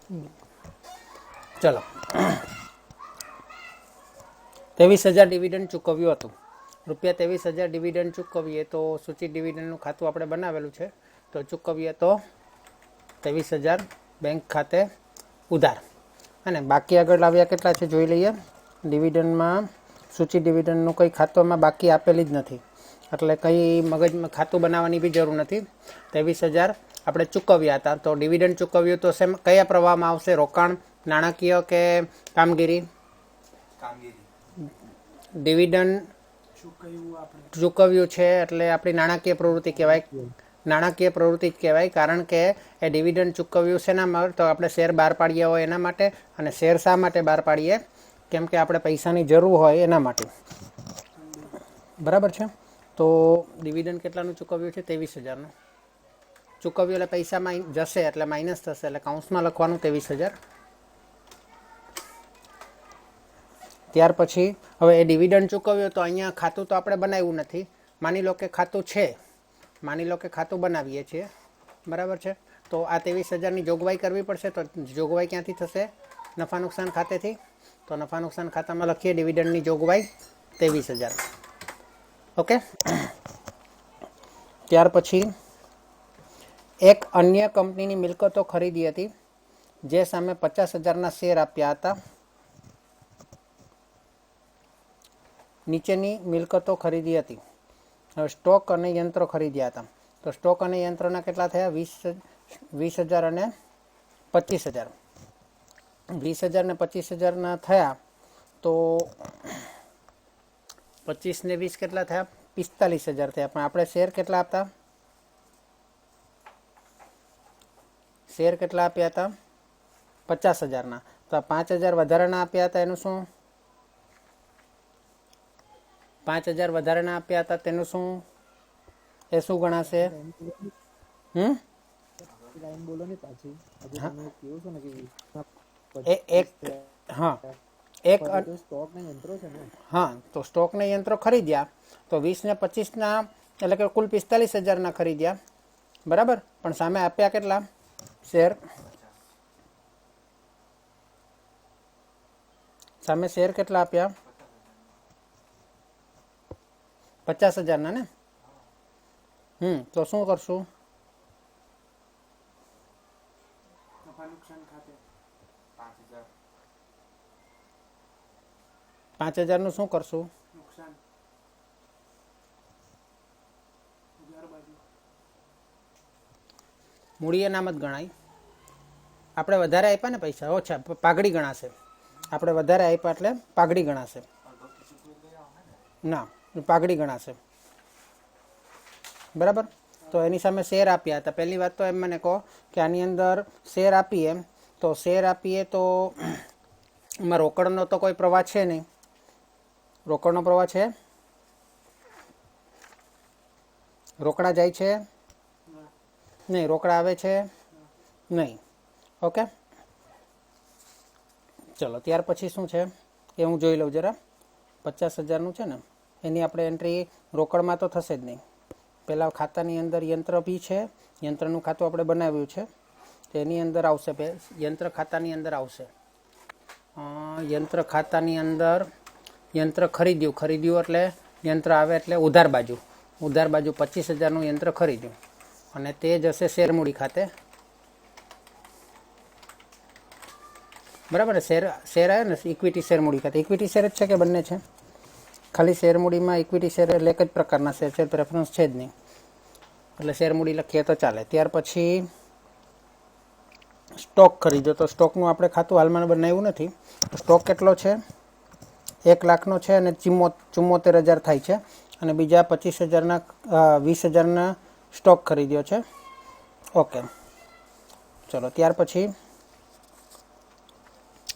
ચલો, 23,000 ડિવિડન્ડ ચૂકવ્યું હતું. રૂપિયા 23,000 ડિવિડન્ડ ચૂકવીએ તો સૂચિત ડિવિડન્ડનું ખાતું આપણે બનાવેલું છે, તો ચૂકવીએ તો 23,000 બેંક ખાતે ઉધાર. અને બાકી આગળ આવ્યા કેટલા છે જોઈ લઈએ. ડિવિડન્ડમાં સૂચિત ડિવિડન્ડનું કંઈ ખાતામાં બાકી આપેલી જ નથી, એટલે કંઈ મગજમાં ખાતું બનાવવાની બી જરૂર નથી. 23,000 આપણે ચૂકવ્યા હતા, તો ડિવિડન્ડ ચૂકવ્યું તો કયા પ્રવાહમાં આવશે? રોકાણ, નાણાકીય કે કામગીરી? ડિવિડન્ડ ચૂકવ્યું છે એટલે આપણી નાણાકીય પ્રવૃત્તિ કહેવાય. નાણાકીય પ્રવૃત્તિ જ કહેવાય, કારણ કે એ ડિવિડન્ડ ચૂકવ્યું છે એના માટે. તો આપણે શેર બહાર પાડીએ હોય એના માટે. અને શેર શા માટે બહાર પાડીએ? કેમ કે આપણે પૈસાની જરૂર હોય એના માટે. બરાબર છે. તો ડિવિડન્ડ કેટલાનું ચૂકવ્યું છે? 23,000નું ચૂકવ્યું, એટલે પૈસામાં જશે એટલે માઇનસ થશે, એટલે કૌંસમાં લખવાનું 23,000. ત્યાર પછી હવે એ ડિવિડન્ડ ચૂકવ્યું તો અહીંયા ખાતું તો આપણે બનાવ્યું નથી. માની લો કે ખાતું છે, માની લો કે ખાતું બનાવીએ છીએ, બરાબર છે. તો આ 23,000ની જોગવાઈ કરવી પડશે. તો જોગવાઈ ક્યાંથી થશે? નફા નુકસાન ખાતેથી. તો નફા નુકસાન ખાતામાં લખીએ ડિવિડન્ડની જોગવાઈ 23,000. ઓકે. ત્યાર પછી એક અન્ય કંપનીની મિલકતો ખરીદી હતી, જે સામે 50,000ના શેર આપ્યા હતા. નીચેની મિલકતો ખરીદી હતી. હવે સ્ટોક અને યંત્રો ખરીદ્યા હતા. તો સ્ટોક અને યંત્રોના કેટલા થયા? 20,000 અને 25,000. 20,000 ને 25,000ના થયા તો 25 ને 20 કેટલા થયા? 45,000 થયા. પણ આપણે શેર કેટલા આપતા? શેર કેટલા આપ્યા હતા? 50,000ના. તો 5,000 વધારાના આપ્યા હતા, એનું શું? 5,000 વધારાના આપ્યા હતા તેનું શું? એ શું ગણાશે? હા, તો સ્ટોક ને યંત્રો ખરીદ્યા તો 20 ને 25ના એટલે કે કુલ 45,000ના ખરીદ્યા, બરાબર. પણ સામે આપ્યા કેટલા શેર? સામે શેર કેટલા આપ્યા? 50,000ના ને. તો શું કરશું? 5,000નું શું કરશું? મૂડી અનામત ગણાય. આપણે વધારે આપ્યા ને પૈસા, ઓછા પાઘડી ગણાશે. આપણે વધારે આપ્યા એટલે પાઘડી ગણાશે. ના, પાઘડી ગણાશે, બરાબર. તો એની સામે શેર આપ્યા હતા. પહેલી વાત તો એમ મને કહો કે આની અંદર શેર આપીએ, તો શેર આપીએ તો એમાં રોકડનો તો કોઈ પ્રવાહ છે નહીં. રોકડનો પ્રવાહ છે? રોકડા જાય છે? નહીં. રોકડા આવે છે? નહીં. ઓકે, ચલો. ત્યાર પછી શું છે એ હું જોઈ લઉં જરા. 50,000નું છે ને, એની આપણે એન્ટ્રી રોકડમાં તો થશે જ નહીં. પહેલાં ખાતાની અંદર યંત્ર બી છે, યંત્રનું ખાતું આપણે બનાવ્યું છે, તો એની અંદર આવશે. યંત્ર ખાતાની અંદર આવશે. યંત્ર ખાતાની અંદર યંત્ર ખરીદ્યું એટલે યંત્ર આવે એટલે ઉધાર બાજુ. ઉધાર બાજુ 25,000નું યંત્ર ખરીદ્યું અને તે જશે શેરમૂડી ખાતે, બરાબર. શેર આવે ને ઇક્વિટી શેરમૂડી ખાતે. ઇક્વિટી શેર જ છે કે બંને છે? ખાલી શેરમૂડીમાં ઇક્વિટી શેર એટલે એક જ પ્રકારના શેર છે, પ્રેફરન્સ છે જ નહીં, એટલે શેરમૂડી લખીએ તો ચાલે. ત્યાર પછી સ્ટોક ખરીદ્યો, તો સ્ટોકનું આપણે ખાતું હાલમાં બનાવ્યું નથી. સ્ટોક કેટલો છે? 1 લાખનો છે અને 74,000 થાય છે. અને બીજા 25,000ના 20,000ના સ્ટોક ખરીદ્યો છે. ઓકે, ચલો. ત્યાર પછી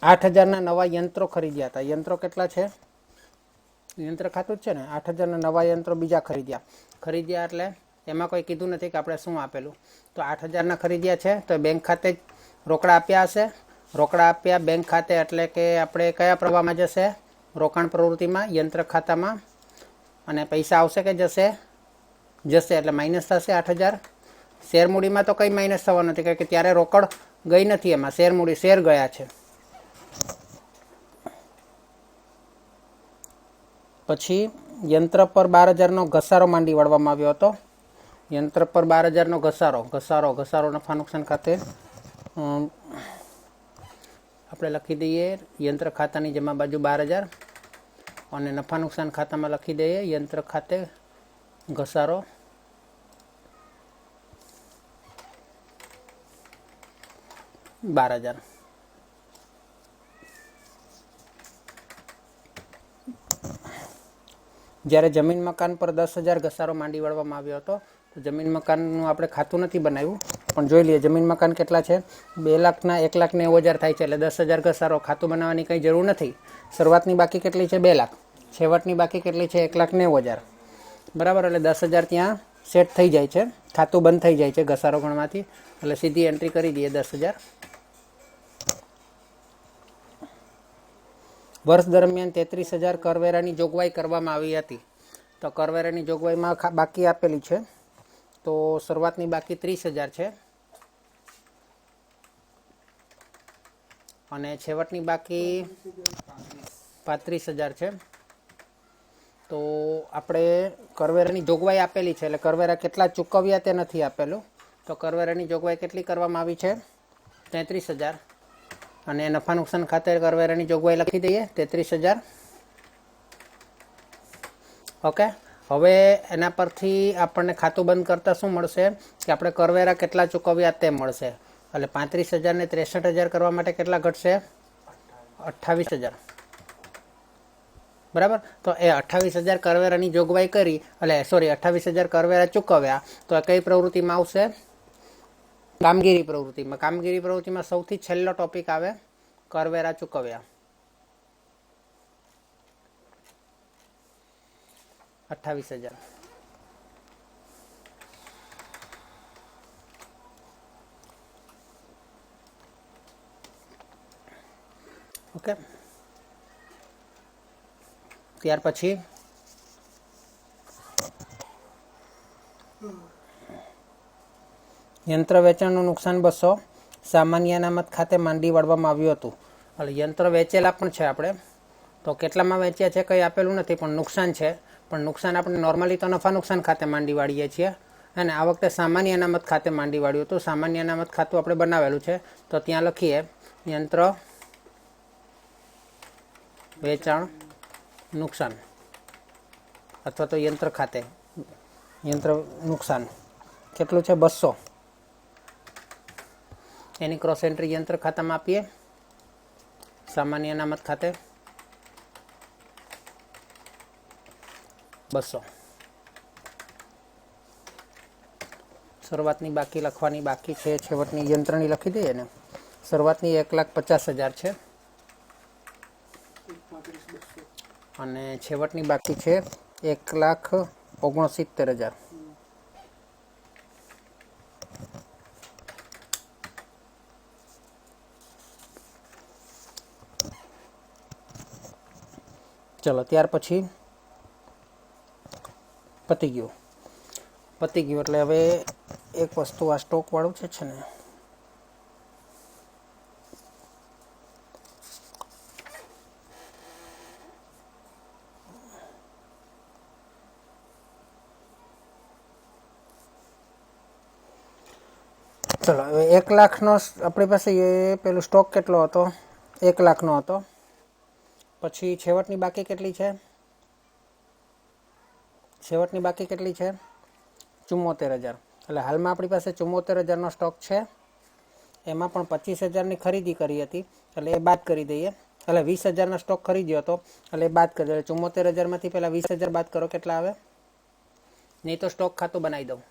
8,000ના નવા યંત્રો ખરીદ્યા હતા. યંત્રો કેટલા છે? યંત્ર ખાતું જ છે ને. 8,000ના નવા યંત્રો બીજા ખરીદ્યા એટલે એમાં કોઈ કીધું નથી કે આપણે શું આપેલું. તો 8,000ના ખરીદ્યા છે, તો બેંક ખાતે જ રોકડા આપ્યા હશે. રોકડા આપ્યા બેંક ખાતે એટલે કે આપણે કયા પ્રવાહમાં જશે? રોકાણ પ્રવૃત્તિમાં, યંત્ર ખાતામાં. અને પૈસા આવશે કે જશે? જશે, એટલે માઇનસ થશે 8,000. શેરમૂડીમાં તો કંઈ માઇનસ થવાનું નથી, કારણ કે ત્યારે રોકડ ગઈ નથી, એમાં શેર મૂડી શેર ગયા છે. પછી યંત્ર પર 12,000નો ઘસારો માંડી વાળવામાં આવ્યો હતો. યંત્ર પર 12,000નો ઘસારો નફા નુકસાન ખાતે આપણે લખી દઈએ યંત્ર ખાતાની જમા બાજુ 12,000 અને નફા નુકસાન ખાતામાં લખી દઈએ યંત્ર ખાતે ઘસારો 12,000. જ્યારે જમીન મકાન પર 10,000 ઘસારો માંડી વાળવામાં આવ્યો હતો. તો જમીન મકાનનું આપણે ખાતું નથી બનાવ્યું, પણ જોઈ લઈએ જમીન મકાન કેટલા છે. 2 લાખના 1,90,000 થાય છે, એટલે 10,000 ઘસારો. ખાતું બનાવવાની કંઈ જરૂર નથી. શરૂઆતની બાકી કેટલી છે? 2 લાખ. છેવટની બાકી કેટલી છે? 1,90,000. બરાબર, એટલે 10,000 ત્યાં સેટ થઈ જાય છે, ખાતું બંધ થઈ જાય છે ઘસારો ગણવાથી. એટલે સીધી એન્ટ્રી કરી દઈએ 10,000. વર્ષ દરમિયાન 33,000 કરવેરાની જોગવાઈ કરવામાં આવી હતી. તો કરવેરાની જોગવાઈમાં બાકી આપેલી છે. તો શરૂઆતની બાકી 30,000 છે અને છેવટની બાકી 35,000 છે. તો આપણે કરવેરાની જોગવાઈ આપેલી છે, એટલે કરવેરા કેટલા ચૂકવ્યા તે નથી આપેલું. તો કરવેરાની જોગવાઈ કેટલી કરવામાં આવી છે? 33,000. અને નફા નુકસાન ખાતે કરવેરાની જોગવાઈ લખી દઈએ 33,000. ઓકે, હવે એના પરથી આપણને ખાતું બંધ કરતાં શું મળશે કે આપણે કરવેરા કેટલા ચૂકવ્યા તે મળશે. એટલે 35,000 ને 63,000 કરવા માટે કેટલા ઘટશે? 28,000. બરાબર, તો એ 28,000 કરવેરાની જોગવાઈ કરી, એટલે 28,000 કરવેરા ચૂકવ્યા. તો કઈ પ્રવૃત્તિમાં આવશે? કામગીરી પ્રવૃત્તિમાં. કામગીરી પ્રવૃત્તિમાં સૌથી છેલ્લો ટોપિક આવે કરવેરા ચૂકવ્યા. 28,000. ઓકે, ત્યાર પછી યંત્ર વેચાણનું નુકસાન 200 સામાન્ય અનામત ખાતે માંડી વાળવામાં આવ્યું હતું. એટલે યંત્ર વેચેલા પણ છે આપણે. તો કેટલામાં વેચ્યા છે કંઈ આપેલું નથી, પણ નુકસાન છે. પણ નુકસાન આપણે નોર્મલી તો નફા નુકસાન ખાતે માંડી વાળીએ છીએ, અને આ વખતે સામાન્ય અનામત ખાતે માંડી વાળ્યું હતું. સામાન્ય અનામત ખાતું આપણે બનાવેલું છે, તો ત્યાં લખીએ યંત્ર વેચાણ નુકસાન, અથવા તો યંત્ર ખાતે યંત્ર નુકસાન કેટલું છે? 200. એની ક્રોસ એન્ટ્રી યંત્ર ખાતામાં આપીએ. સામાન્ય અનામત ખાતે 200. શરૂઆતની બાકી લખવાની બાકી છે, છેવટની યંત્રની લખી દઈએ ને. શરૂઆતની 1,50,000 છે અને છેવટની બાકી છે 1,69,000. ચલો, ત્યાર પછી પતી ગયું. એટલે હવે એક વસ્તુ આ સ્ટોક વાળું છે ને, ચલો હવે 1 લાખનો આપણી પાસે એ પેલું સ્ટોક કેટલો હતો? 1 લાખનો હતો. પછી છેવટની બાકી કેટલી છે? છેવટની બાકી કેટલી છે? 74,000. એટલે હાલમાં આપણી પાસે 74,000નો સ્ટોક છે. એમાં પણ 25,000ની ખરીદી કરી હતી, એટલે એ બાદ કરી દઈએ. એટલે 20,000નો સ્ટોક ખરીદ્યો હતો, એટલે એ બાદ કરી દઈએ. 74,000માંથી પહેલાં 20,000 બાદ કરો, કેટલા આવે? નહીં તો સ્ટોક ખાતું બનાવી દઉં.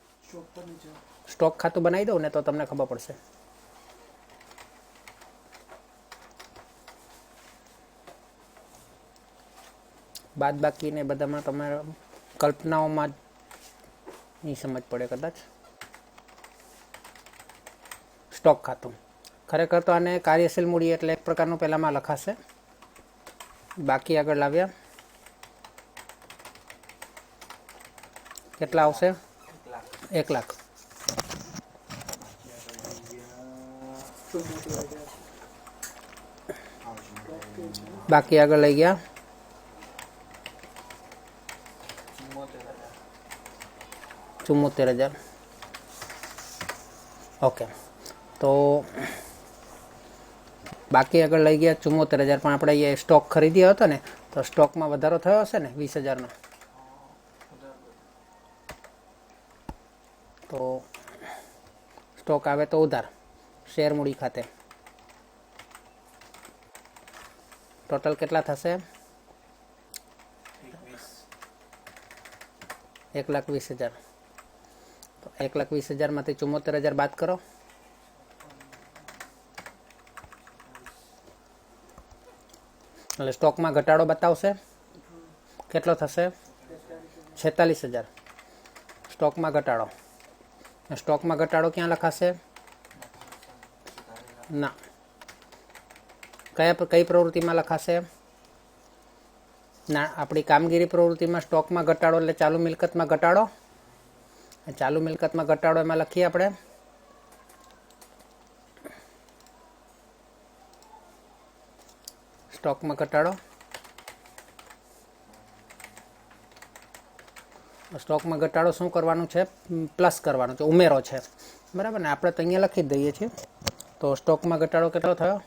સ્ટોક ખાતું બનાવી દઉં ને તો તમને ખબર પડશે. બાદ બાકીને બધામાં તમારે કલ્પનાઓમાં નહીં સમજ પડે કદાચ. સ્ટોક ખાતું ખરેખર તો આને કાર્યશીલ મૂડી એટલે એક પ્રકારનું પહેલાંમાં લખાશે. બાકી આગળ લાવ્યા કેટલા આવશે? 1 લાખ. બાકી આગળ લઈ ગયા 74,000. ઓકે, તો બાકી આગળ લઈ ગયા 74,000, પણ આપણે અહીંયા સ્ટોક ખરીદ્યો હતો ને, તો સ્ટોકમાં વધારો થયો હશે ને 20,000નો. તો સ્ટોક આવે તો ઉધાર શેર મૂડી ખાતે ટોટલ કેટલા થશે? 1,20,000. તો 1,20,000 માંથી 74,000 બાદ કરો. એટલે સ્ટોકમાં ઘટાડો બતાવશે. કેટલો થશે? 46,000. સ્ટોકમાં ઘટાડો. સ્ટોકમાં ઘટાડો ક્યાં લખાશે? ના, કઈ પ્રવૃત્તિમાં લખાશે? ના, આપણી કામગીરી પ્રવૃત્તિમાં સ્ટોકમાં ઘટાડો એટલે ચાલુ મિલકતમાં ઘટાડો. ચાલુ મિલકતમાં ઘટાડો એમાં લખીએ આપણે સ્ટોકમાં ઘટાડો. સ્ટોકમાં ઘટાડો શું કરવાનું છે? પ્લસ કરવાનું છે, ઉમેરો છે, બરાબર ને? આપણે તો અહીંયા લખી જ દઈએ છીએ. તો સ્ટોકમાં ઘટાડો કેટલો થયો?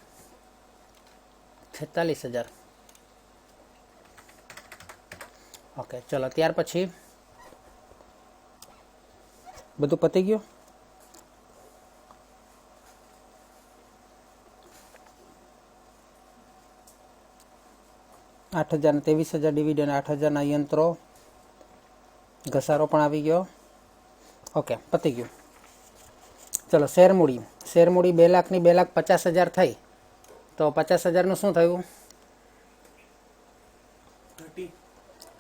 46,000. ઓકે, ચલો ત્યાર પછી બધું પતી ગયું. $8,000 ને 23,000 ડિવિડન્ડ, 8,000 યંત્રો, ઘસારો પણ આવી ગયો. ઓકે, પતી ગયું. ચલો શેર મૂડી. શેર મૂડી 2,00,000 ની 2,50,000 થઈ, તો 50,000 શું થયું?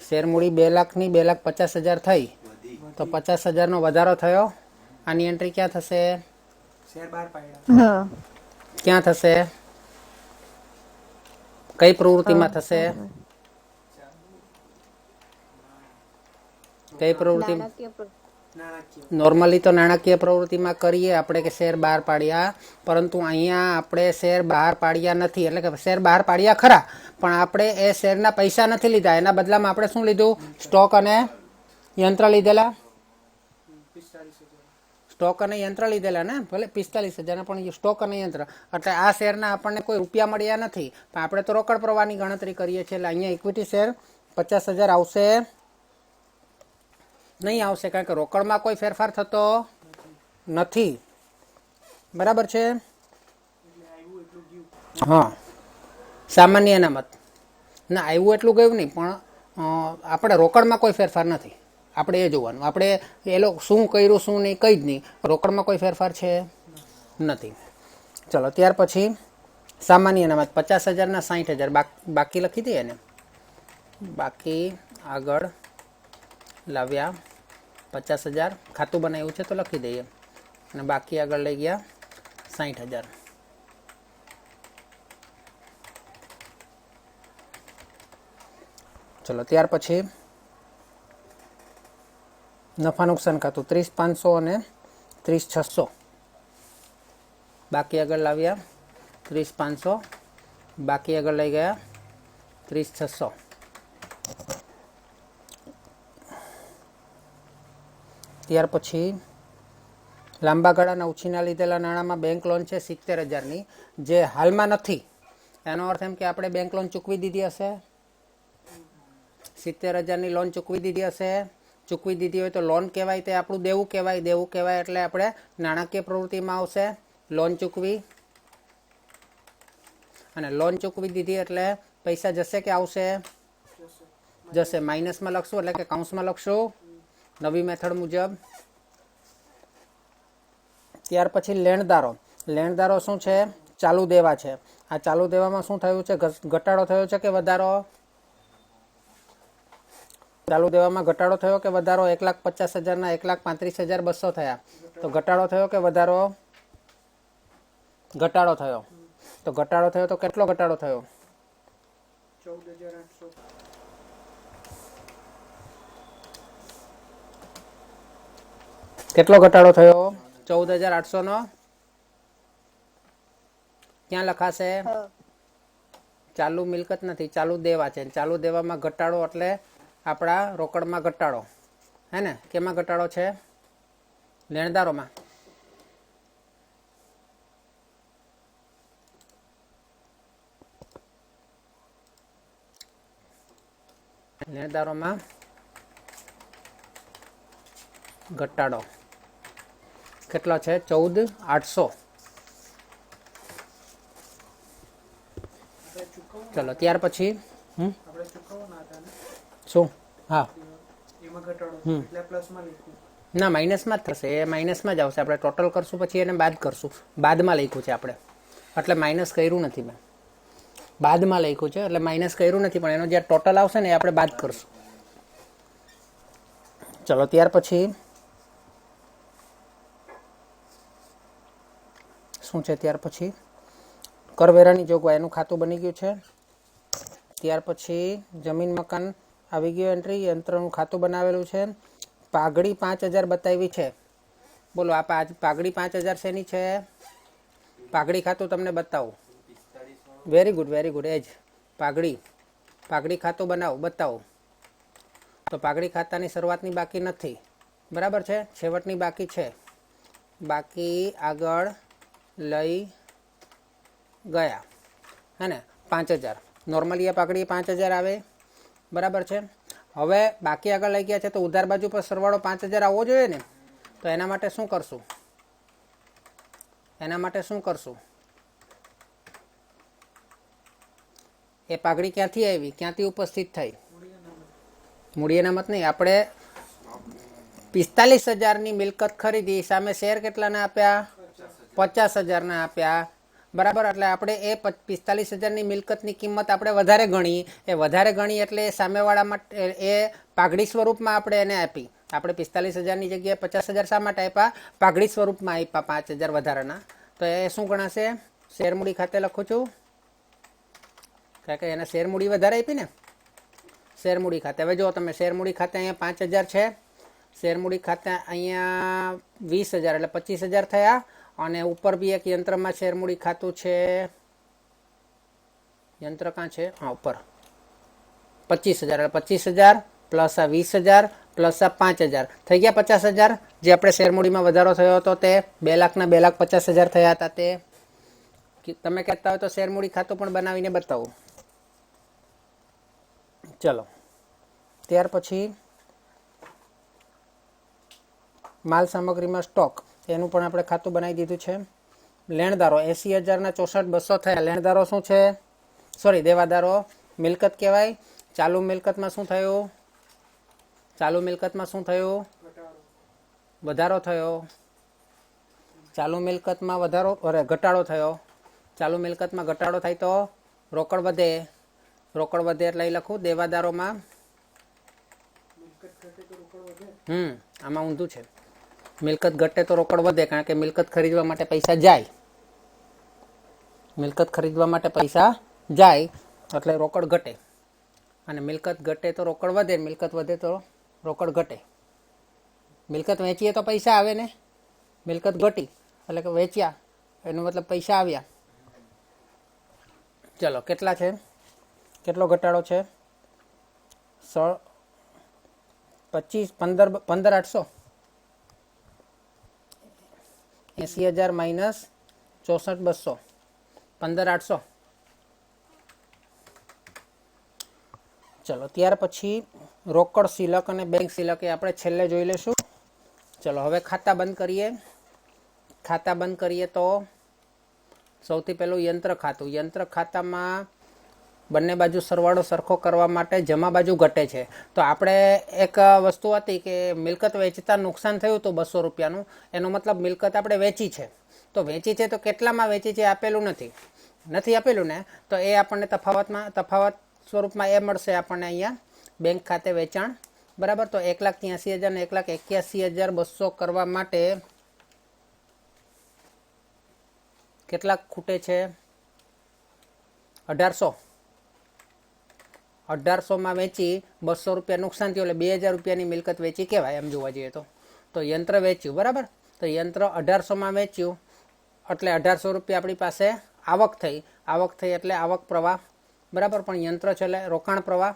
શેર મૂડી 2,00,000 ની 2,50,000 થઈ, તો 50,000 નો વધારો થયો. આની એન્ટ્રી ક્યાં થશે? શેર બહાર પાડ્યા. ક્યાં થશે? કઈ પ્રવૃત્તિમાં થશે? કઈ પ્રવૃત્તિ? નોર્મલી તો નાણાકીય પ્રવૃત્તિમાં કરીએ આપણે કે શેર બહાર પાડ્યા, પરંતુ અહીંયા આપણે શેર બહાર પાડ્યા નથી. એટલે કે શેર બહાર પાડ્યા ખરા, પણ આપણે એ શેરના પૈસા નથી લીધા. એના બદલામાં આપણે શું લીધું? સ્ટોક અને યંત્ર લીધેલા. સ્ટોક અને યંત્ર લીધેલા ને, ભલે 45,000 પણ સ્ટોક અને યંત્ર. એટલે આ શેરના આપણને કોઈ રૂપિયા મળ્યા નથી, પણ આપણે તો રોકડ પ્રવાહની ગણતરી કરીએ છીએ. એટલે અહીંયા ઇક્વિટી શેર 50,000 આવશે નહીં? આવશે, કારણ કે રોકડમાં કોઈ ફેરફાર થતો નથી. બરાબર છે? હા, સામાન્ય અનામત ના આવ્યું એટલું ગયું નહીં, પણ આપણે રોકડમાં કોઈ ફેરફાર નથી. આપણે એ જોવાનું. આપણે એ લોકો શું કર્યું શું નહીં કંઈ જ નહીં. રોકડમાં કોઈ ફેરફાર છે નથી. ચલો ત્યાર પછી સામાન્ય અનામત 50,000 ના 60,000 બાકી લખી દઈએ ને. બાકી આગળ લાવ્યા 50,000, ખાતું બનાવ્યું છે તો લખી દઈએ. અને બાકી આગળ લઈ ગયા 60,000. ચલો ત્યાર પછી નફા નુકસાન ખાતું 30,500 અને 30,600. બાકી આગળ લાવ્યા 30,500, બાકી આગળ લઈ ગયા 30,600. ત્યાર પછી લાંબા ગાળાના ઉછીના લીધેલા નાણાંમાં બેંક લોન છે 70,000ની, જે હાલમાં નથી. એનો અર્થ એમ કે આપણે બેંક લોન ચૂકવી દીધી હશે. 70,000ની લોન ચૂકવી દીધી હશે. ચૂકવી દીધી હોય તો લોન કહેવાય, તે આપણું દેવું કહેવાય. દેવું કહેવાય એટલે આપણે નાણાકીય પ્રવૃત્તિમાં આવશે લોન ચૂકવી. અને લોન ચૂકવી દીધી એટલે પૈસા જશે કે આવશે? જશે. માઇનસમાં લખશું એટલે કે કૌંસમાં લખશું નવી મેથડ મુજબ. ત્યાર પછી લેણદારો. લેણદારો શું છે? ચાલુ દેવા છે. આ ચાલુ દેવામાં શું થયું છે? ઘટાડો થયો છે કે વધારો? ચાલુ દેવામાં ઘટાડો થયો કે વધારો? 1,50,000 ના 1,35,200 થયા. તો ઘટાડો થયો કે વધારો? ઘટાડો થયો. તો ઘટાડો થયો તો કેટલો ઘટાડો થયો? 14,800. કેટલો ઘટાડો થયો? 14,800 નો ક્યાં લખાશે? હા. ચાલુ મિલકત નથી, ચાલુ દેવા છે. ચાલુ દેવામાં ઘટાડો એટલે આપણા રોકડમાં ઘટાડો, હે ને? કેમાં ઘટાડો છે? લેણદારોમાં. લેણદારોમાં ઘટાડો કેટલો છે? 14,800. ચલો ત્યાર પછી શું? હા, ના માઇનસમાં જ થશે, એ માઇનસમાં જ આવશે. આપણે ટોટલ કરશું પછી એને બાદ કરશું. બાદમાં લખ્યું છે આપણે, એટલે માઇનસ કર્યું નથી મેં, બાદમાં લખ્યું છે એટલે માઇનસ કર્યું નથી, પણ એનો જ્યારે ટોટલ આવશે ને એ આપણે બાદ કરશું. ચલો ત્યાર પછી શું છે? ત્યાર પછી કરવેરાની જોગવાઈ, એનું ખાતું બની ગયું છે. ત્યાર પછી જમીન મકાન આવી ગયું એન્ટ્રી, યંત્રનું ખાતું બનાવેલું છે. પાઘડી 5,000 બતાવી છે. બોલો આ પાઘડી 5,000 શેની છે? પાઘડી ખાતું તમને બતાવું. Very good, very good. એ જ પાઘડી ખાતું બનાવો, બતાવો. તો પાઘડી ખાતાની શરૂઆતની બાકી નથી, બરાબર છે, છેવટની બાકી છે. બાકી આગળ લઈ ગયા, હે ને? 5,000 નોર્મલી આ પાઘડી 5,000 આવે, બરાબર છે. હવે બાકી આગળ લઈ ગયા છે તો ઉધાર બાજુ પર સરવાળો 5,000 આવવો જોઈએ ને? તો એના માટે શું કરશું? એ પાઘડી ક્યાંથી આવી, ક્યાંથી ઉપસ્થિત થઈ? મૂડી અનામત નહીં, આપણે 45,000ની મિલકત ખરીદી, સામે શેર કેટલાના આપ્યા? 50,000ના આપ્યા, બરાબર. એટલે આપણે એ 45,000ની મિલકતની કિંમત આપણે વધારે ગણી, એ વધારે ગણી એટલે સામેવાળા માટે એ પાઘડી સ્વરૂપમાં આપણે એને આપી. આપણે 45,000ની જગ્યાએ 50,000 શા માટે આપ્યા? પાઘડી સ્વરૂપમાં આપ્યા 5,000 વધારાના. તો એ શું ગણાશે? શેરમૂડી ખાતે લખું છું, કારણ કે એને શેરમૂડી વધારે આપી ને, શેરમૂડી ખાતે. હવે જો તમે શેરમૂડી ખાતે અહીંયા 5,000 છે, શેરમૂડી ખાતે અહીંયા 20,000 એટલે 25,000 થયા. અને ઉપર બી એક યંત્રમાં શેરમૂડી ખાતું છે. યંત્ર કાં છે? હા, ઉપર 25,000 એટલે 25,000 પ્લસ આ 20,000 પ્લસ આ 5,000 થઈ ગયા 50,000. જે આપણે શેરમૂડીમાં વધારો થયો હતો તે 2,00,000ના 2,50,000 થયા હતા. તે તમે કહેતા હોય તો શેરમૂડી ખાતું પણ બનાવીને બતાવો. ચલો ત્યાર પછી માલ સામગ્રીમાં સ્ટોક, એનું પણ આપણે ખાતું બનાવી દીધું છે. લેણદારો 80,000ના 64,200 થયા. લેણદારો શું છે? સોરી, દેવાદારો મિલકત કહેવાય. ચાલુ મિલકતમાં શું થયું? ચાલુ મિલકતમાં શું થયું? વધારો થયો. ચાલુ મિલકતમાં ઘટાડો થયો. ચાલુ મિલકતમાં ઘટાડો થાય તો રોકડ વધે. રોકડ વધે એટલે લખું દેવાદારોમાં. આમાં ઊંધું છે. મિલકત ઘટે તો રોકડ વધે, કારણ કે મિલકત ખરીદવા માટે પૈસા જાય. મિલકત ખરીદવા માટે પૈસા જાય એટલે રોકડ ઘટે. અને મિલકત ઘટે તો રોકડ વધે, મિલકત વધે તો રોકડ ઘટે. મિલકત વેચીએ તો પૈસા આવે ને. મિલકત ઘટી એટલે કે વેચ્યા, એનો મતલબ પૈસા આવ્યા. ચલો કેટલા છે? કેટલો ઘટાડો છે? 15,800. 80,000 માઇનસ 64,200, 15,800. ચલો ત્યાર પછી રોકડ સિલક અને બેંક સિલક એ આપણે છેલ્લે જોઈ લેશું. ચલો હવે ખાતા બંધ કરીએ. ખાતા બંધ કરીએ તો સૌથી પહેલું યંત્ર ખાતું. યંત્ર ખાતામાં બંને બાજુ સરવાળો સરખો કરવા માટે જમા બાજુ ઘટે છે. તો આપણે એક વસ્તુ હતી કે મિલકત વેચતા નુકસાન થયું હતું 200 રૂપિયાનું, એનો મતલબ મિલકત આપણે વેચી છે. તો વેચી છે તો કેટલામાં વેચી છે આપેલું નથી આપેલું ને, તો એ આપણને તફાવત સ્વરૂપમાં એ મળશે આપણને અહીંયા બેંક ખાતે વેચાણ, બરાબર. તો 1,83,000 ને 1,81,200 કરવા માટે કેટલાક ખૂટે છે? 1,800. 1,800માં વેચી 200 રૂપિયા નુકસાન થયું એટલે 2,000 રૂપિયાની મિલકત વેચી કહેવાય એમ જોવા જઈએ તો યંત્ર વેચ્યું, બરાબર. તો યંત્ર 1,800માં વેચ્યું એટલે 1,800 રૂપિયા આપણી પાસે આવક થઈ એટલે આવક પ્રવાહ, બરાબર. પણ યંત્ર છે એટલે રોકાણ પ્રવાહ,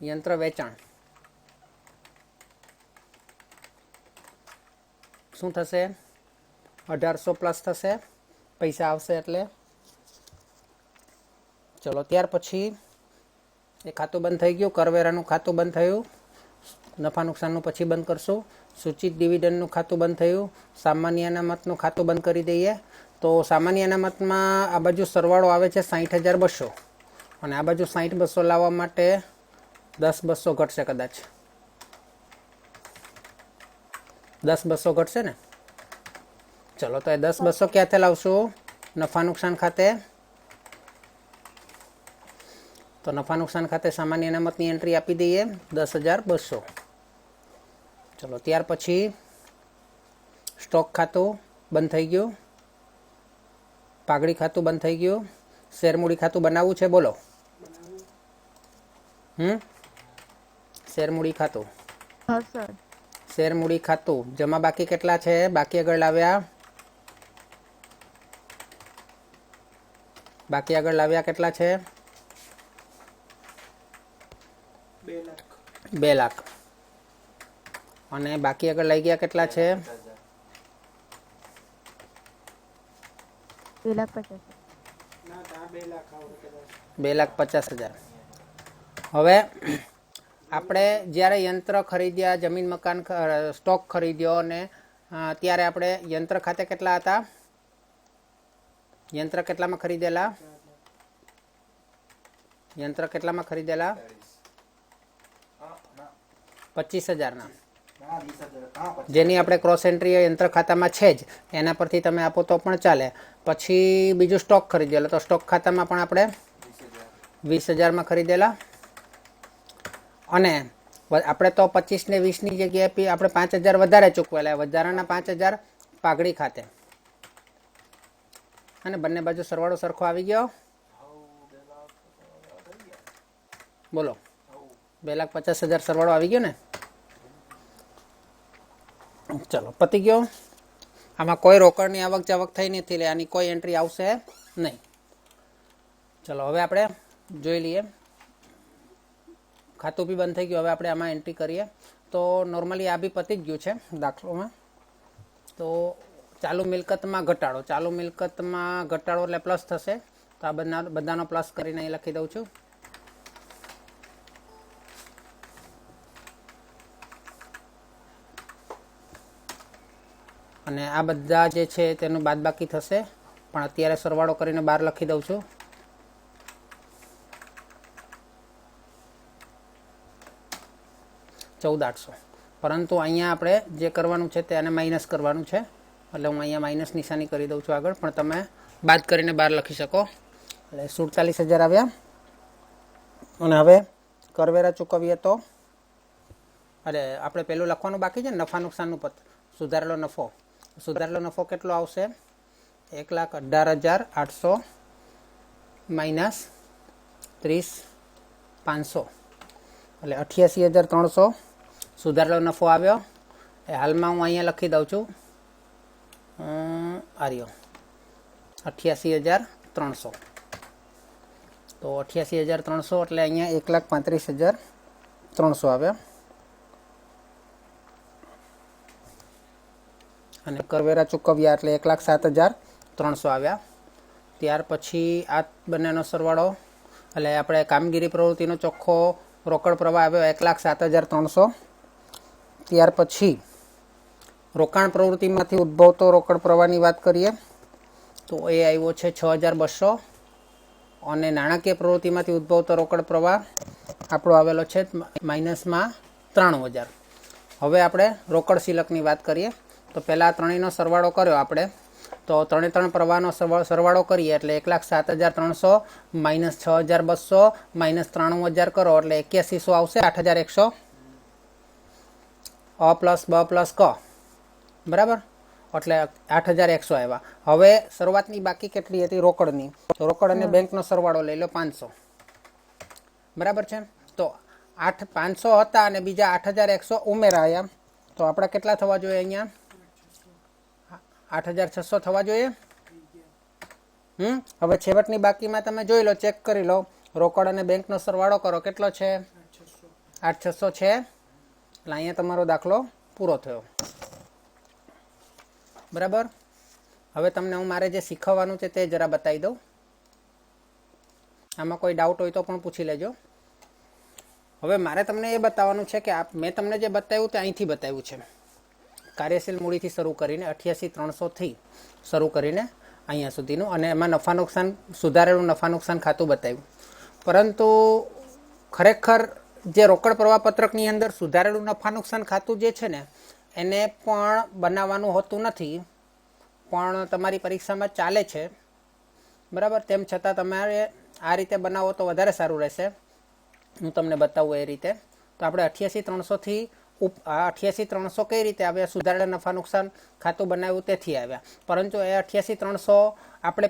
યંત્ર વેચાણ શું થશે? 1800 પ્લસ થશે, પૈસા આવશે એટલે. ચલો ત્યાર પછી એ ખાતું બંધ થઈ ગયું. કરવેરાનું ખાતું બંધ થયું. નફા નુકસાનનું પછી બંધ કરશું. સૂચિત ડિવિડન્ડનું ખાતું બંધ થયું. સામાન્ય અનામતનું ખાતું બંધ કરી દઈએ. તો સામાન્ય અનામતમાં આ બાજુ સરવાળો આવે છે 60,200 અને આ બાજુ 60,200 લાવવા માટે 10,200 ઘટશે કદાચ. 10,200 ઘટશે ને. ચલો તો એ 10,200 ક્યાંથી લાવશું? નફા નુકસાન ખાતે. તો નફા નુકસાન ખાતે સામાન્ય અનામતની એન્ટ્રી આપી દઈએ 10,200. ચલો ત્યાર પછી સ્ટોક ખાતું બંધ થઈ ગયું. પાઘડી ખાતું બંધ થઈ ગયું. શેરમૂડી ખાતું બનાવવું છે? બોલો. શેરમૂડી ખાતું. હા સર. શેરમૂડી ખાતું જમા બાકી કેટલા છે? બાકી આગળ લાવ્યા. બાકી આગળ લાવ્યા કેટલા છે? 2 લાખ. અને બાકી આગળ લઈ ગયા કેટલા છે? 2,50,000. હવે આપણે જ્યારે યંત્ર ખરીદ્યા, જમીન મકાન સ્ટોક ખરીદ્યો અને ત્યારે આપણે યંત્ર ખાતે કેટલા હતા? યંત્ર કેટલામાં ખરીદેલા? યંત્ર કેટલામાં ખરીદેલા? 25,000ના. જેની આપણે ક્રોસ એન્ટ્રી યંત્ર ખાતામાં છે જ, એના પરથી તમે આપો તો પણ ચાલે. પછી બીજું સ્ટોક ખરીદેલો, તો સ્ટોક ખાતામાં પણ આપણે 20,000માં ખરીદેલા. અને આપણે તો 25 ને 20ની જગ્યાએ આપણે 5,000 વધારે ચૂકવેલા. વધારાના 5,000 પાઘડી ખાતે. અને બંને બાજુ સરવાળો સરખો આવી ગયો. બોલો. 2,50,000 સરવાળો આવી ગયો ને. ચલો પતી ગયો. આમાં કોઈ રોકડની આવક જાવક થઈ નથી એટલે આની કોઈ એન્ટ્રી આવશે નહીં. ચલો હવે આપણે જોઈ લઈએ. ખાતું બી બંધ થઈ ગયું. હવે આપણે આમાં એન્ટ્રી કરીએ. તો નોર્મલી આ બી પતી જ ગયું છે દાખલોમાં. તો ચાલુ મિલકતમાં ઘટાડો. ચાલુ મિલકતમાં ઘટાડો એટલે પ્લસ થશે. તો આ બધાનો પ્લસ કરીને અહીં લખી દઉં છું. અને આ બધા જે છે તેનું બાદબાકી થશે. પણ અત્યારે સરવાળો કરીને બહાર લખી દઉં છું. $14,800. પરંતુ અહીંયા આપણે જે કરવાનું છે તેને માઇનસ કરવાનું છે. એટલે હું અહીંયા માઇનસ નિશાની કરી દઉં છું આગળ. પણ તમે બાદ કરીને બહાર લખી શકો. એટલે 47,000 આવ્યા. અને હવે કરવેરા ચૂકવીએ તો આપણે પેલું લખવાનું બાકી છે ને, નફા નુકસાનનું પત્ર. સુધારેલો નફો. સુધારેલો નફો કેટલો આવશે? 1,18,800 માઇનસ 30,500 એટલે 88,300 સુધારેલો નફો આવ્યો. એ હાલમાં હું અહીંયા લખી દઉં છું. આર્યો 88,300. તો 88,300 એટલે અહીંયા 1,35,300 આવ્યા. અને કરવેરા ચૂકવ્યા એટલે 1,07,300 આવ્યા. ત્યાર પછી આ બંનેનો સરવાળો એટલે આપણે કામગીરી પ્રવૃત્તિનો ચોખ્ખો રોકડ પ્રવાહ આવ્યો 1,07,300. ત્યાર પછી રોકાણ પ્રવૃત્તિમાંથી ઉદ્ભવતો રોકડ પ્રવાહની વાત કરીએ તો એ આવ્યો છે 6,200. અને નાણાકીય પ્રવૃત્તિમાંથી ઉદ્ભવતો રોકડ પ્રવાહ આપણો આવેલો છે માઇનસમાં 93,000. હવે આપણે રોકડ શિલકની વાત કરીએ તો પહેલાં આ ત્રણેયનો સરવાળો કર્યો આપણે. તો ત્રણ પ્રવાહનો સરવાળો કરીએ એટલે 1,07,300 માઇનસ 6,200 માઇનસ 93,000 કરો એટલે 8100 આવશે. 8,100 અ પ્લસ બ પ્લસ ક, બરાબર. એટલે 8,100 આવ્યા. હવે શરૂઆતની બાકી કેટલી હતી? રોકડની. તો રોકડ અને બેંકનો સરવાળો લઈ લો 500, બરાબર છે. તો 500 હતા અને બીજા 8,100 ઉમેરાયા. તો આપણા કેટલા થવા જોઈએ? અહીંયા 8,600 થવા જોઈએ. હવે છેવટની બાકીમાં તમે જોઈ લો, ચેક કરી લો, રોકડ અને બેંકનો સરવાળો કરો, કેટલો છે? 8600 છે. એટલે અહીંયા તમારો દાખલો પૂરો થયો. બરાબર. હવે તમને હું મારે જે શીખવવાનું છે તે જરા બતાવી દઉં. આમાં કોઈ ડાઉટ હોય તો પણ પૂછી લેજો. હવે મારે તમને એ બતાવવાનું છે કે મેં તમને જે બતાવ્યું તે અહીંથી બતાવ્યું છે, કાર્યશીલ મૂડીથી શરૂ કરીને 88,300થી શરૂ કરીને અહીંયા સુધીનું, અને એમાં નફા નુકસાન, સુધારેલું નફા નુકસાન ખાતું બતાવ્યું. પરંતુ ખરેખર જે રોકડ પ્રવાહ પત્રકની અંદર સુધારેલું નફા નુકસાન ખાતું જે છે ને, એને પણ બનાવવાનું હોતું નથી, પણ તમારી પરીક્ષામાં ચાલે છે. બરાબર. તેમ છતાં તમારે આ રીતે બનાવો તો વધારે સારું રહેશે. હું તમને બતાવું એ રીતે. તો આપણે 88,300થી 88,300 કઈ રીતે આવ્યા? સુધારેલા નફા નુકસાન ખાતું બનાવ્યું તેથી આવ્યા. પરંતુ એ 88,300 આપણે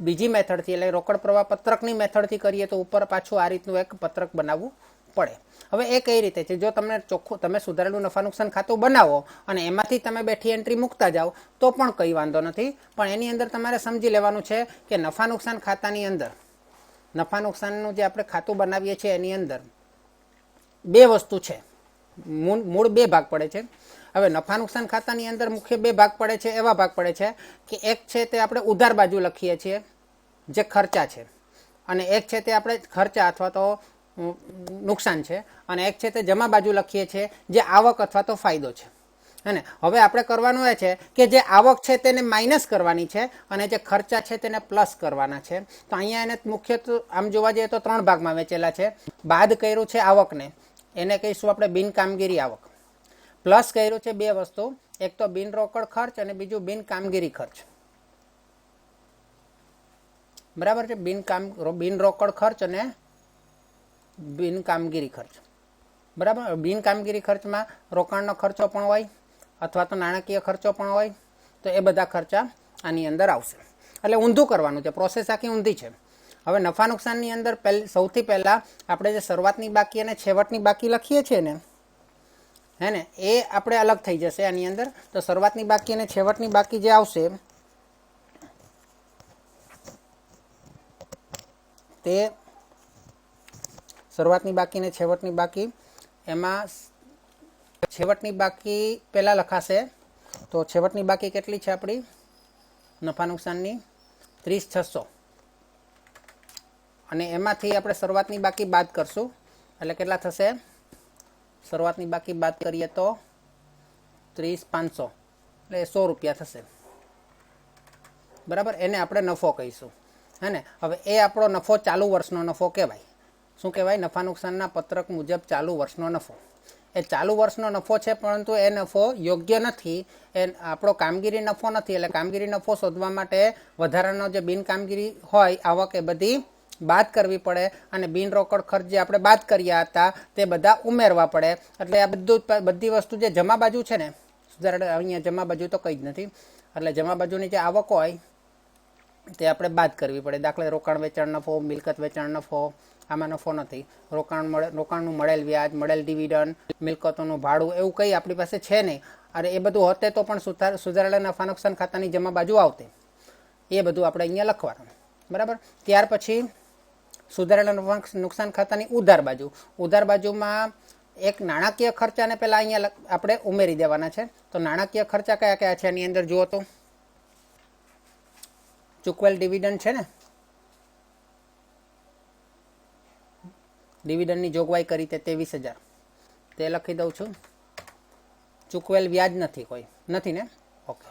બીજી મેથડથી, એટલે રોકડ પ્રવાહ પત્રકની મેથડથી કરીએ તો ઉપર પાછું આ રીતનું એક પત્રક બનાવવું પડે. હવે એ કઈ રીતે છે? જો તમને ચોખ્ખું, તમે સુધારેલું નફા નુકસાન ખાતું બનાવો અને એમાંથી તમે બેઠી એન્ટ્રી મૂકતા જાઓ તો પણ કંઈ વાંધો નથી. પણ એની અંદર તમારે સમજી લેવાનું છે કે નફા નુકસાન ખાતાની અંદર, નફા નુકસાનનું જે આપણે ખાતું બનાવીએ છીએ એની અંદર બે વસ્તુ છે. મૂળ બે ભાગ પડે છે. હવે નફા નુકસાન ખાતાની અંદર મુખ્ય બે ભાગ પડે છે. એવા ભાગ પડે છે કે એક છે તે આપણે ઉધાર બાજુ લખીએ છીએ, જે ખર્ચા છે, અને એક છે તે આપણે ખર્ચા અથવા તો નુકસાન છે, અને એક છે તે જમા બાજુ લખીએ છીએ, જે આવક અથવા તો ફાયદો છે. અને હવે આપણે કરવાનું એ છે કે જે આવક છે તેને માઇનસ કરવાની છે અને જે ખર્ચા છે તેને પ્લસ કરવાના છે. તો અહીંયા એને મુખ્યત્વે આમ જોવા જઈએ તો 3 ભાગમાં વહેંચેલા છે. બાદ કર્યું છે આવકને, એને કહીશું આપણે બિન કામગીરી આવક. પ્લસ કર્યું છે બે વસ્તુ, એક તો બિન રોકડ ખર્ચ અને બીજું બિન કામગીરી ખર્ચ. બરાબર છે. બિન રોકડ ખર્ચ અને બિન કામગીરી ખર્ચ. બરાબર. બિન કામગીરી ખર્ચમાં રોકાણનો ખર્ચો પણ હોય અથવા તો નાણાકીય ખર્ચો પણ હોય. તો એ બધા ખર્ચા આની અંદર આવશે. એટલે ઊંધું કરવાનું છે, પ્રોસેસ આખી ઊંધી છે. હવે નફા નુકસાનની અંદર સૌથી પહેલાં આપણે જે શરૂઆતની બાકી અને છેવટની બાકી લખીએ છીએ ને, હે ને, એ આપણે અલગ થઈ જશે આની અંદર. તો શરૂઆતની બાકી અને છેવટની બાકી જે આવશે તે શરૂઆતની બાકી અને છેવટની બાકી, એમાં છેવટની બાકી પહેલાં લખાશે. તો છેવટની બાકી કેટલી છે આપણી નફા નુકસાનની? 30,600. અને એમાંથી આપણે શરૂઆતની બાકી બાદ કરશું એટલે કેટલા થશે? શરૂઆતની બાકી બાદ કરીએ તો 30,500 એટલે 100 રૂપિયા થશે. બરાબર. એને આપણે નફો કહીશું, હે ને. હવે એ આપણો નફો ચાલુ વર્ષનો નફો કહેવાય. શું કહેવાય? નફા નુકસાનના પત્રક મુજબ ચાલુ વર્ષનો નફો. એ ચાલુ વર્ષનો નફો છે, પરંતુ એ નફો યોગ્ય નથી, એ આપણો કામગીરી નફો નથી. એટલે કામગીરી નફો શોધવા માટે વધારાનો જે બિન કામગીરી હોય આવક એ બધી બાદ કરવી પડે, અને બિન રોકડ ખર્ચ જે આપણે બાદ કર્યા હતા તે બધા ઉમેરવા પડે. એટલે આ બધી વસ્તુ જે જમા બાજુ છે ને, અહીંયા જમા બાજુ તો કંઈ જ નથી, એટલે જમા બાજુની જે આવક હોય તે આપણે બાદ કરવી પડે. દાખલા રોકાણ વેચાણ નફો, મિલકત વેચાણ નફો, આમાં નફો નથી. રોકાણનું મળેલ વ્યાજ, મળેલ ડિવિડન્ડ, મિલકતોનું ભાડું, એવું કંઈ આપણી પાસે છે નહીં. અને એ બધું હોતે તો પણ સુધારેલા નફા નુકસાન ખાતાની જમા બાજુ આવતે. એ બધું આપણે અહીંયા લખવાનું. બરાબર. ત્યાર પછી સુધારેલા નફા નુકસાન ખાતાની ઉધાર બાજુ. ઉધાર બાજુમાં એક નાણાકીય ખર્ચાને પહેલાં અહીંયા આપણે ઉમેરી દેવાના છે. તો નાણાકીય ખર્ચા કયા કયા છે એની અંદર જુઓ તો, ચૂકવેલ ડિવિડન્ડ છે ને, ડિવિડન્ડની જોગવાઈ કરી તે 23,000, તે લખી દઉં છું. ચૂકવેલ વ્યાજ નથી, કોઈ નથી ને? ઓકે.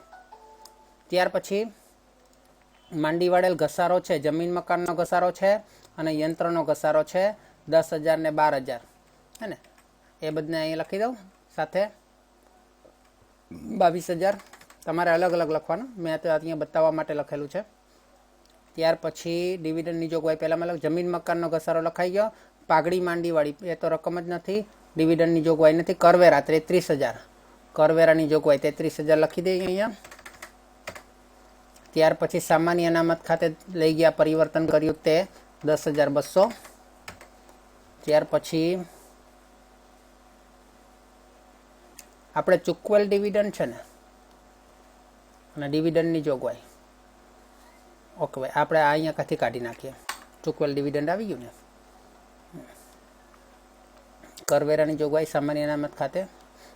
ત્યાર પછી માંડી વાળેલ ઘસારો છે, જમીન મકાનનો ઘસારો છે અને યંત્રનો ઘસારો છે, 10,000 ને 12,000, હે ને. એ બધને અહીંયા લખી દઉં. સાથે 22,000 તમારે અલગ અલગ લખવાનું, મેં તો અહીંયા બતાવવા માટે લખેલું છે. ત્યાર પછી ડિવિડન્ડની જોગવાઈ પહેલાંમાં જમીન મકાનનો ઘસારો લખાઈ ગયો. પાઘડી માંડીવાળી એ તો રકમ જ નથી, ડિવિડન્ડની જોગવાઈ નથી. કરવેરા 33,000, કરવેરાની જોગવાઈ 33,000 લખી દઈએ અહીંયા. ત્યાર પછી સામાન્ય અનામત ખાતે લઈ ગયા, પરિવર્તન કર્યું તે 10,200. ત્યાર પછી આપણે ચૂકવેલ ડિવિડન્ડ છે ને, અને ડિવિડન્ડની જોગવાઈ, ઓકે ભાઈ, આપણે આ અહીંયા કાથી કાઢી નાખીએ. ચૂકવેલ ડિવિડન્ડ આવી ગયું ને. કરવેરાની જોગવાઈ સામાન્ય અનામત ખાતે.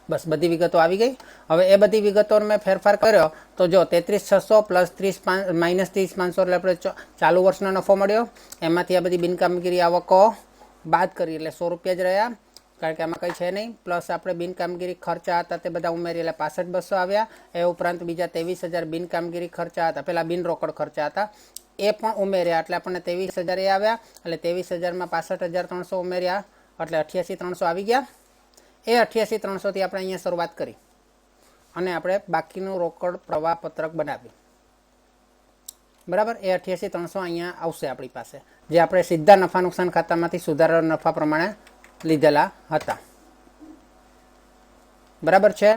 બસ બધી વિગતો આવી ગઈ. હવે એ બધી વિગતો મેં ફેરફાર કર્યો તો જો 33,600 પ્લસ 30 માઇનસ 30,500 એટલે આપણે ચાલુ વર્ષનો નફો મળ્યો. એમાંથી આ બધી બિનકામગીરી આવકો બાદ કરી એટલે 100 રૂપિયા જ રહ્યા, કારણ કે આમાં કંઈ છે નહીં. પ્લસ આપણે બિનકામગીરી ખર્ચા હતા તે બધા ઉમેરી એટલે 65,200 આવ્યા. એ ઉપરાંત બીજા 23,000 બિનકામગીરી ખર્ચા હતા, પેલા બિન રોકડ ખર્ચા હતા એ પણ ઉમેર્યા એટલે આપણને 23,000 એ આવ્યા. એટલે 23,000માં 65,300 ઉમેર્યા એટલે 88,300 આવી ગયા. એ 88,300થી આપણે અહીંયા શરૂઆત કરી અને આપણે બાકીનું રોકડ પ્રવાહ પત્રક બનાવ્યું. બરાબર, એ 88,300 અહીંયા આવશે આપણી પાસે, જે આપણે સીધા નફા નુકસાન ખાતામાંથી સુધારેલા નફા પ્રમાણે લીધેલા હતા. બરાબર છે.